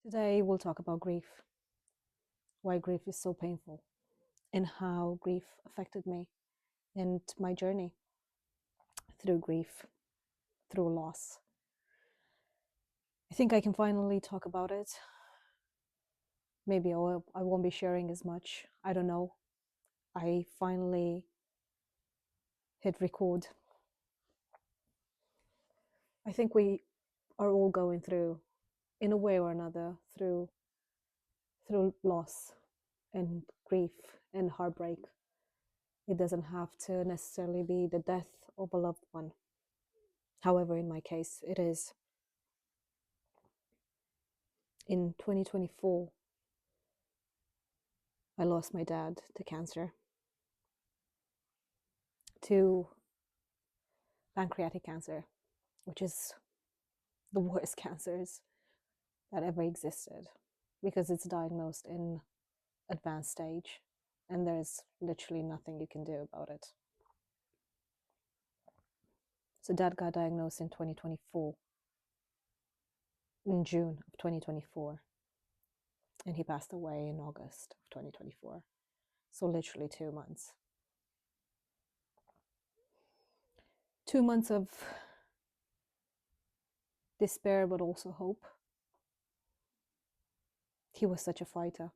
Today we'll talk about grief, why grief is so painful, and how grief affected me and my journey through grief, through loss. I think I can finally talk about it. Maybe I won't be sharing as much. I don't know. I finally hit record. I think we are all going through, in a way or another, through loss and grief and heartbreak. It doesn't have to necessarily be the death of a loved one. However, in my case, it is. In 2024, I lost my dad to cancer, to pancreatic cancer, which is the worst cancers that ever existed because it's diagnosed in advanced stage and there's literally nothing you can do about it. So dad got diagnosed in 2024, in June of 2024, and he passed away in August of 2024. So literally 2 months. 2 months of despair, but also hope. He was such a fighter.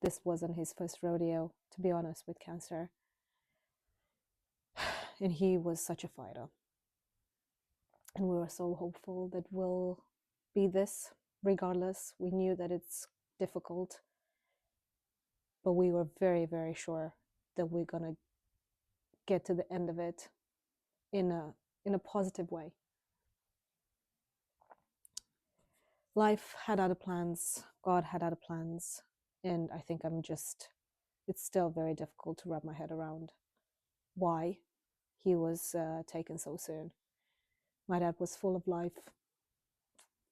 This wasn't his first rodeo, to be honest, with cancer. And he was such a fighter. And we were so hopeful that we'll be this regardless. We knew that it's difficult, but we were very, very sure that we're gonna get to the end of it in a positive way. Life had other plans, God had other plans, and I think it's still very difficult to wrap my head around why he was taken so soon. My dad was full of life,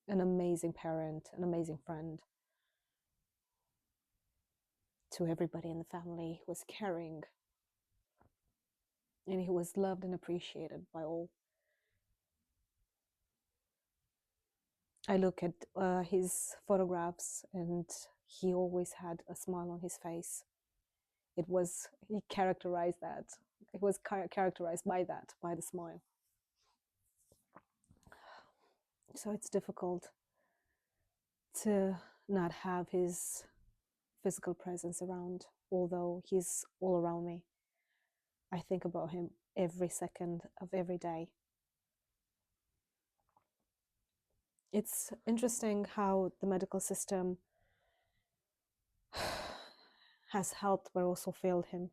an amazing parent, an amazing friend to everybody in the family. He was caring, and he was loved and appreciated by all. I look at his photographs, and he always had a smile on his face. He characterized that. It was characterized by that, by the smile. So it's difficult to not have his physical presence around, although he's all around me. I think about him every second of every day. It's interesting how the medical system has helped but also failed him.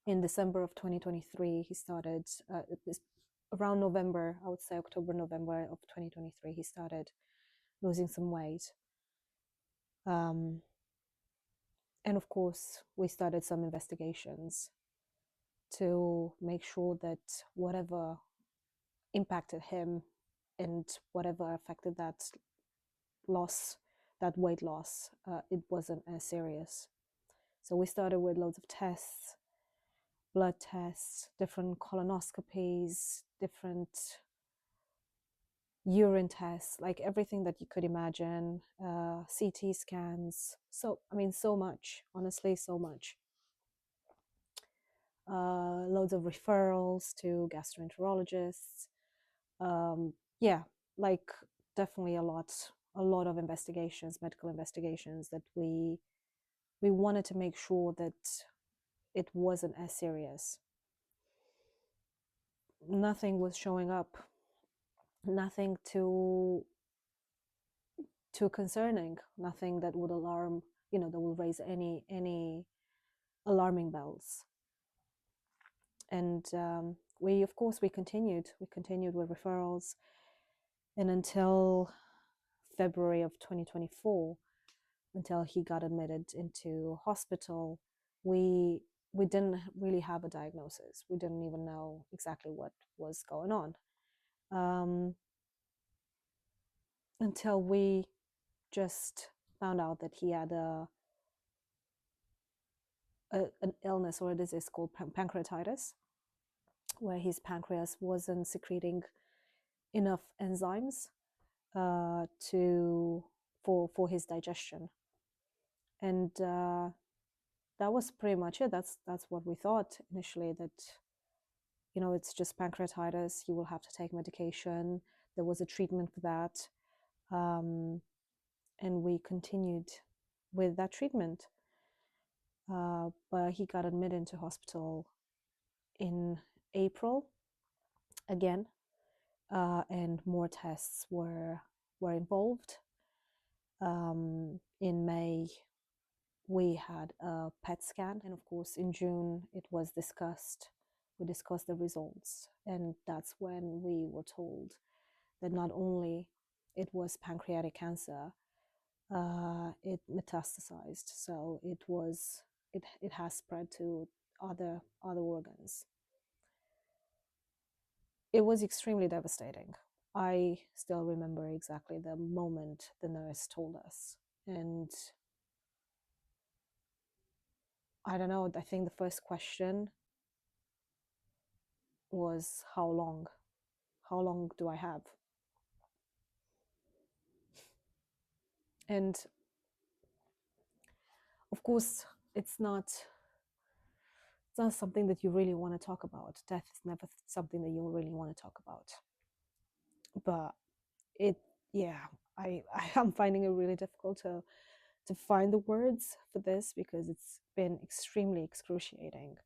In December of 2023, he started, around November, I would say October, November of 2023, he started losing some weight. And of course, we started some investigations to make sure that whatever impacted him and whatever affected that loss, that weight loss, it wasn't as serious. So we started with loads of tests, blood tests, different colonoscopies, different urine tests, like everything that you could imagine, CT scans. So, I mean, so much, honestly, so much. Loads of referrals to gastroenterologists. Yeah, like definitely a lot of investigations, medical investigations, that we wanted to make sure that it wasn't as serious. Nothing was showing up, nothing too concerning, nothing that would alarm, that will raise any alarming bells. And we continued with referrals, and until February of 2024, until he got admitted into hospital, we didn't really have a diagnosis. We didn't even know exactly what was going on, until we just found out that he had an illness or a disease called pancreatitis, where his pancreas wasn't secreting enough enzymes to for his digestion. And that was pretty much it. That's what we thought initially, that it's just pancreatitis. He will have to take medication. There was a treatment for that, and we continued with that treatment. But he got admitted into hospital in April again, and more tests were involved. In May, we had a PET scan, and of course, in June, it was discussed. We discussed the results, and that's when we were told that not only it was pancreatic cancer, it metastasized, so it has spread to other organs. It was extremely devastating. I still remember exactly the moment the nurse told us, and I don't know, I think the first question was, how long? How long do I have? And of course, it's not something that you really want to talk about. Death is never something that you really want to talk about. But it, yeah, I am finding it really difficult to find the words for this, because it's been extremely excruciating,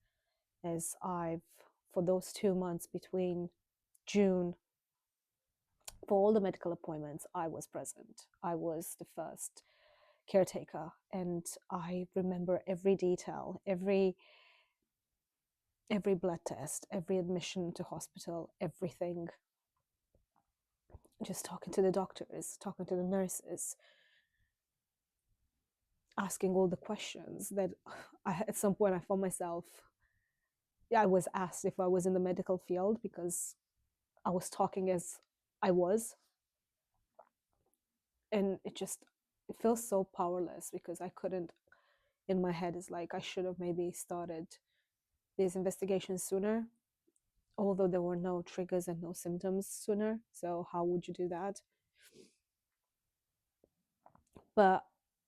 as for those 2 months between June, for all the medical appointments, I was present. I was the first caretaker, and I remember every detail, every blood test, every admission to hospital, everything. Just talking to the doctors, talking to the nurses, asking all the questions that at some point I found myself, I was asked if I was in the medical field, because I was talking as I was. And it feels so powerless, because I couldn't, in my head, it's like I should have maybe started these investigations sooner, although there were no triggers and no symptoms sooner. So how would you do that? But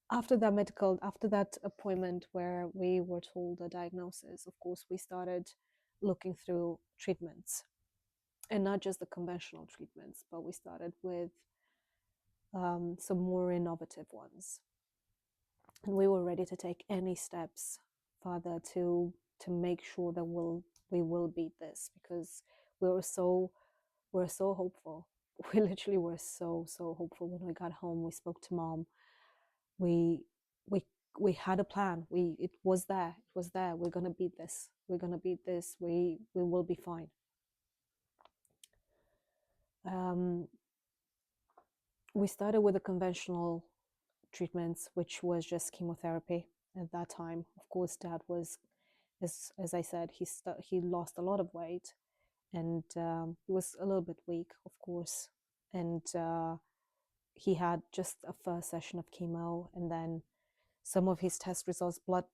after that appointment where we were told a diagnosis, of course, we started looking through treatments, and not just the conventional treatments, but we started with some more innovative ones. And we were ready to take any steps further to make sure that we will beat this, because we were so hopeful. We literally were so hopeful. When we got home, we spoke to mom. We had a plan. It was there. We're gonna beat this. We will be fine. We started with the conventional treatments, which was just chemotherapy at that time. Of course, dad was, as I said, he lost a lot of weight, and he was a little bit weak, of course, and he had just a first session of chemo, and then some of his test results, blood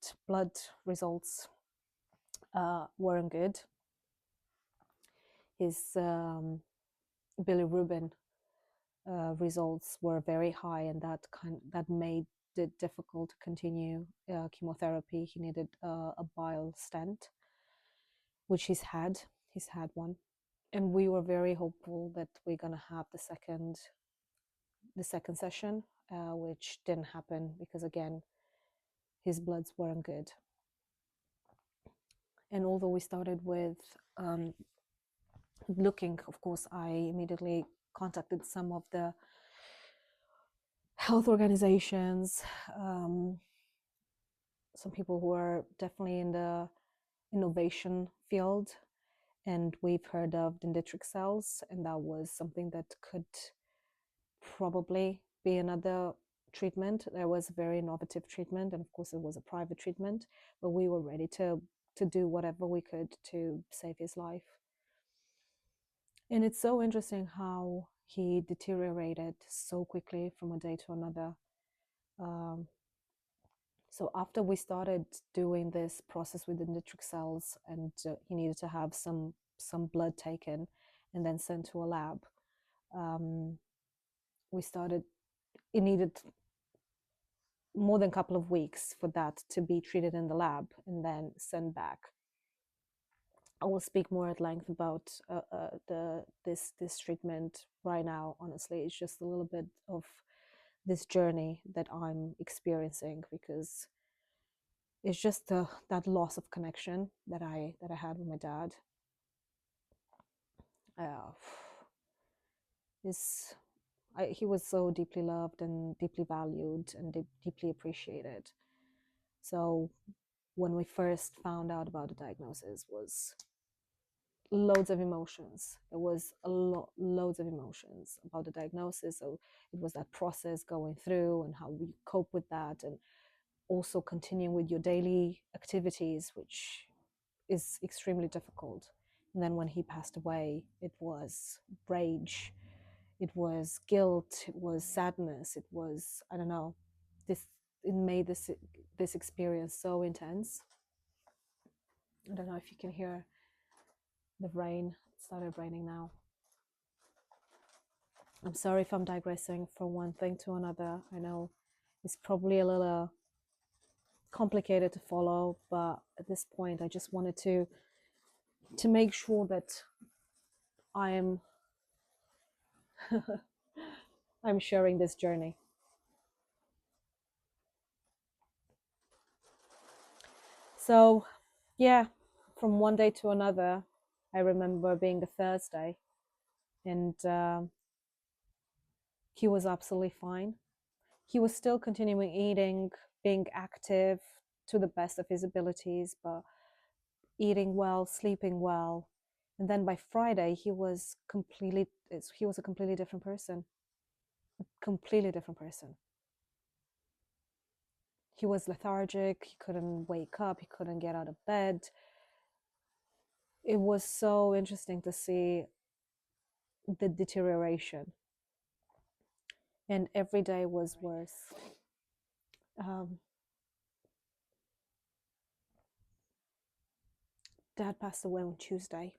results, weren't good. His bilirubin results were very high, and that made it difficult to continue chemotherapy. He needed a bile stent, which he's had one, and we were very hopeful that we're gonna have the second session, which didn't happen, because again, his bloods weren't good. And although we started with looking, of course, I immediately contacted some of the health organizations, some people who are definitely in the innovation field, and we've heard of dendritic cells, and that was something that could probably be another treatment. There was a very innovative treatment, and of course it was a private treatment, but we were ready to do whatever we could to save his life. And it's so interesting how he deteriorated so quickly from a day to another. So after we started doing this process with the dendritic cells, and he needed to have some blood taken and then sent to a lab, We started, it needed more than a couple of weeks for that to be treated in the lab and then sent back. I will speak more at length about this treatment right now. Honestly, it's just a little bit of this journey that I'm experiencing, because it's just that loss of connection that I had with my dad. Is he was so deeply loved and deeply valued and deeply appreciated. So when we first found out about the diagnosis, was loads of emotions. There was loads of emotions about the diagnosis. So it was that process going through and how we cope with that, and also continuing with your daily activities, which is extremely difficult. And then when he passed away, it was rage, it was guilt, it was sadness, it was, I don't know, this, it made this experience so intense. I don't know if you can hear the rain. It started raining now. I'm sorry if I'm digressing from one thing to another. I know it's probably a little complicated to follow, but at this point I just wanted to make sure that I am I'm sharing this journey. So yeah, from one day to another, I remember being a Thursday, and he was absolutely fine. He was still continuing eating, being active to the best of his abilities, but eating well, sleeping well. And then by Friday, he was a completely different person. A completely different person. He was lethargic, he couldn't wake up, he couldn't get out of bed. It was so interesting to see the deterioration. And every day was worse. Dad passed away on Tuesday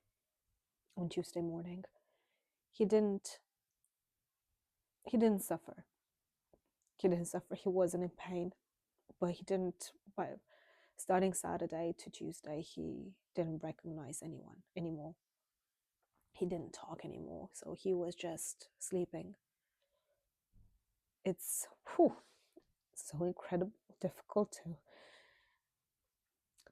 morning. He didn't suffer. He didn't suffer. He wasn't in pain, but he didn't. But starting Saturday to Tuesday, he didn't recognize anyone anymore. He didn't talk anymore, so he was just sleeping. It's so incredibly difficult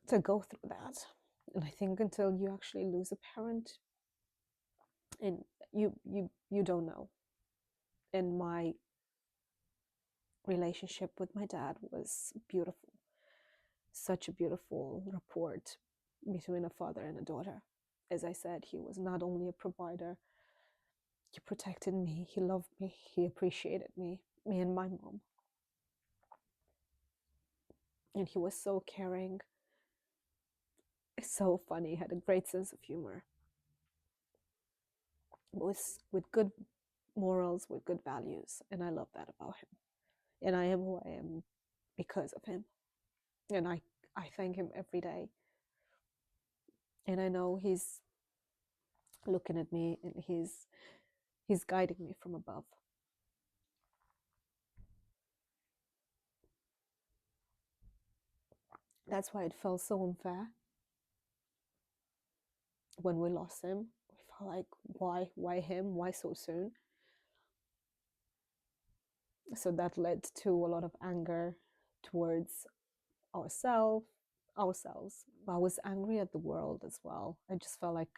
to go through that. And I think until you actually lose a parent, and you don't know. And my relationship with my dad was beautiful. Such a beautiful rapport between a father and a daughter. As I said, he was not only a provider, he protected me, he loved me, he appreciated me and my mom. And he was so caring, so funny, had a great sense of humor. Was with good morals, with good values, and I love that about him. And I am who I am because of him. And I thank him every day. And I know he's looking at me and he's guiding me from above. That's why it felt so unfair when we lost him. We felt like, why him? Why so soon? So that led to a lot of anger towards ourselves. But I was angry at the world as well. I just felt like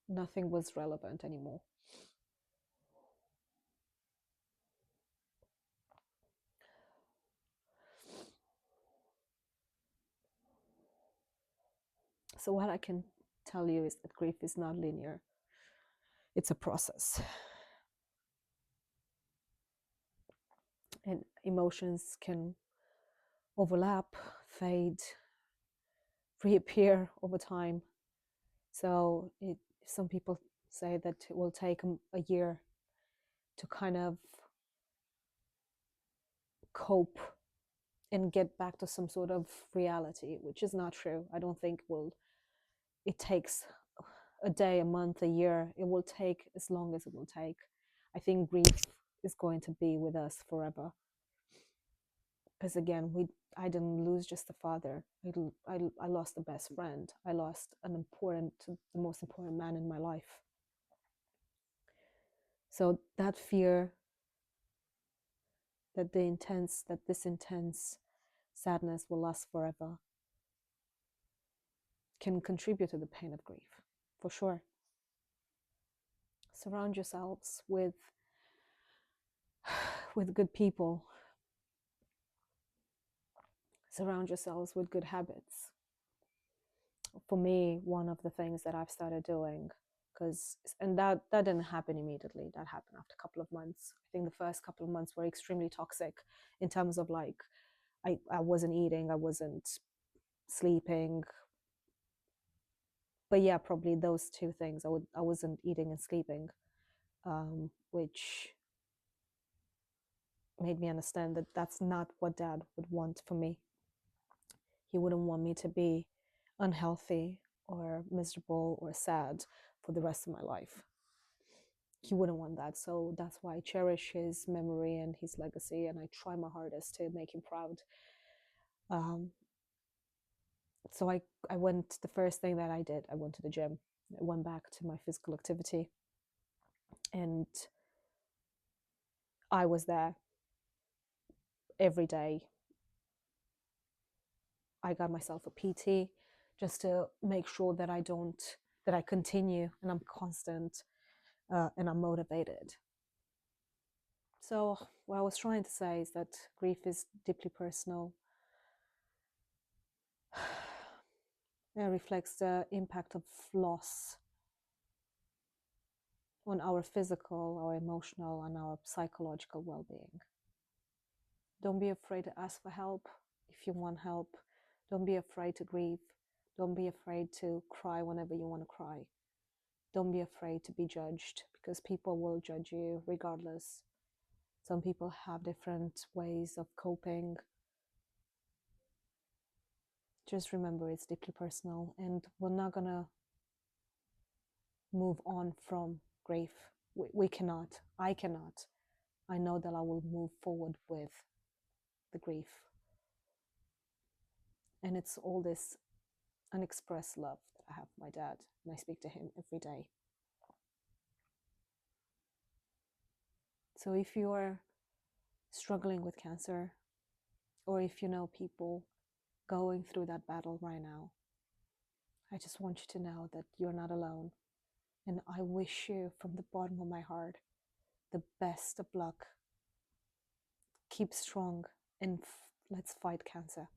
nothing was relevant anymore. So what I can tell you is that grief is not linear. It's a process. And emotions can overlap, fade, reappear over time. So some people say that it will take a year to kind of cope and get back to some sort of reality, which is not true. I don't think it takes a day, a month, a year. It will take as long as it will take. I think grief is going to be with us forever. Because again, I didn't lose just a father. I lost a best friend. I lost the most important man in my life. So that fear, that this intense sadness will last forever, can contribute to the pain of grief, for sure. Surround yourselves with good people. Surround yourselves with good habits. For me, one of the things that I've started doing, and that didn't happen immediately. That happened after a couple of months. I think the first couple of months were extremely toxic in terms of like, I wasn't eating, I wasn't sleeping. But yeah, probably those two things. I wasn't eating and sleeping, which made me understand that that's not what Dad would want for me. He wouldn't want me to be unhealthy or miserable or sad for the rest of my life. He wouldn't want that. So that's why I cherish his memory and his legacy, and I try my hardest to make him proud. So I went, the first thing that I did, I went to the gym. I went back to my physical activity, and I was there every day. I got myself a PT just to make sure that I continue and I'm constant and I'm motivated. So what I was trying to say is that grief is deeply personal. It reflects the impact of loss on our physical, our emotional, and our psychological well-being. Don't be afraid to ask for help if you want help. Don't be afraid to grieve. Don't be afraid to cry whenever you want to cry. Don't be afraid to be judged, because people will judge you regardless. Some people have different ways of coping. Just remember, it's deeply personal, and we're not gonna move on from grief. We cannot. I cannot. I know that I will move forward with the grief. And it's all this unexpressed love that I have for my dad, and I speak to him every day. So if you're struggling with cancer, or if you know people going through that battle right now, I just want you to know that you're not alone. And I wish you from the bottom of my heart the best of luck. Keep strong, and let's fight cancer.